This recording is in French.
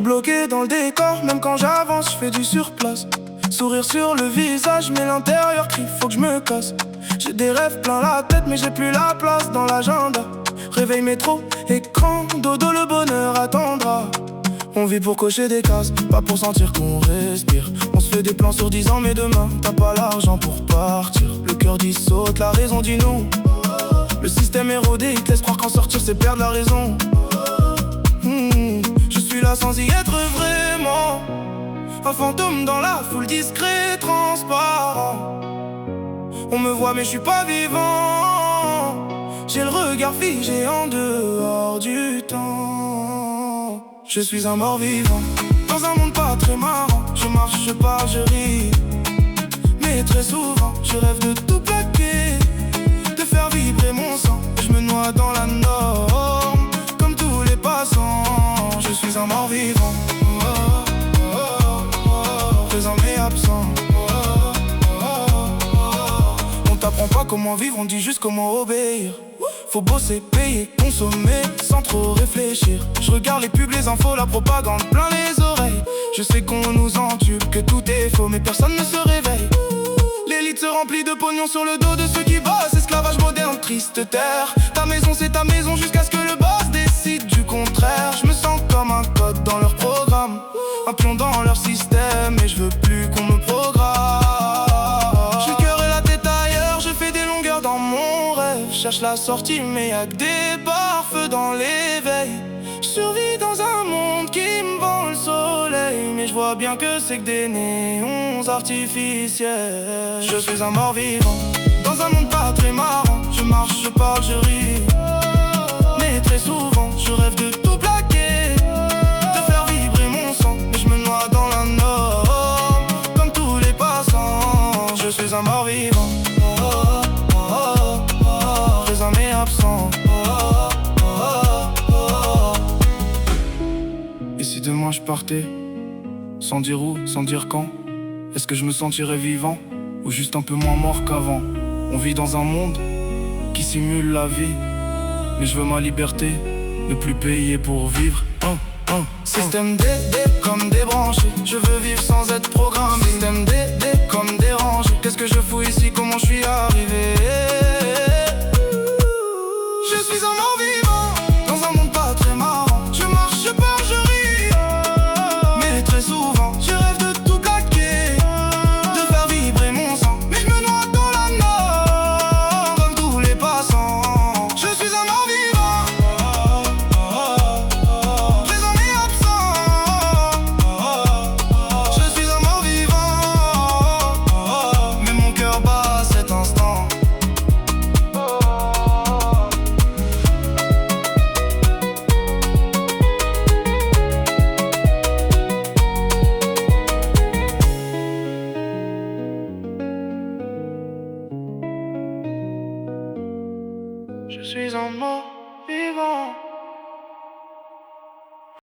bloqué dans le décor, même quand j'avance, je fais du surplace. Sourire sur le visage, mais l'intérieur crie, faut que je me casse. J'ai des rêves plein la tête, mais j'ai plus la place dans l'agenda. Réveil, métro, écran, dodo, le bonheur attendra. On vit pour cocher des cases, pas pour sentir qu'on respire. On se fait des plans sur 10 ans, mais demain, t'as pas l'argent pour partir. Le cœur dit saute, la raison dit non. Le système érodé, il te laisse croire qu'en sortir, c'est perdre la raison. Je suis là sans y être vraiment. Un fantôme dans la foule, discret, transparent. On me voit mais je suis pas vivant. J'ai le regard figé en dehors du temps. Je suis un mort-vivant dans un monde pas très marrant. Je marche, je pars, je ris. Mais très souvent, je rêve de tout plaquer, de faire vibrer mon sang. Je me noie dans la norme, comme tous les passants. Je suis un mort-vivant, présent mais absent. On t'apprend pas comment vivre, on dit juste comment obéir. Faut bosser, payer, consommer, sans trop réfléchir. Je regarde les pubs, les infos, la propagande plein les oreilles. Je sais qu'on nous entube, que tout est faux, mais personne ne se réveille. L'élite se remplit de pognon sur le dos de ceux qui bossent. Esclavage moderne, triste terre. Ta maison c'est ta maison jusqu'à ce que le boss décide du contraire. Je me sens comme un code dans leur programme, un pion dans leur système, et je veux plus qu'on me programme. J'ai le cœur et la tête ailleurs, je fais des longueurs dans mon rêve. Cherche la sortie mais y'a que des pare-feux dans l'éveil. Je survis dans un monde qui me vend le soleil, mais je vois bien que c'est que des néons artificiels. Je suis un mort-vivant dans un monde pas très marrant. Je marche, je parle, je ris. Mais très souvent, je rêve de tout plaquer, de faire vibrer mon sang. Mais je me noie dans la norme, comme tous les passants. Je suis un mort-vivant, présent mais absent. Et si demain je partais, sans dire où, sans dire quand, est-ce que je me sentirais vivant, ou juste un peu moins mort qu'avant? On vit dans un monde qui simule la vie, mais je veux ma liberté, ne plus payer pour vivre. Système D comme débranché, je veux vivre sans être programmé. Système D comme dérangé, qu'est-ce que je fous ici, comment je suis arrivé? Je suis un mort-vivant dans un monde pas très marrant. Je marche, je pars, je ris. Mais très souvent, je rêve de tout plaquer, de faire vibrer mon sang. Mais je me noie dans la norme, comme tous les passants. Je suis un mort-vivant, présent mais absent. Je suis un mort-vivant, mais mon cœur bat à cet instant. Je suis un mort.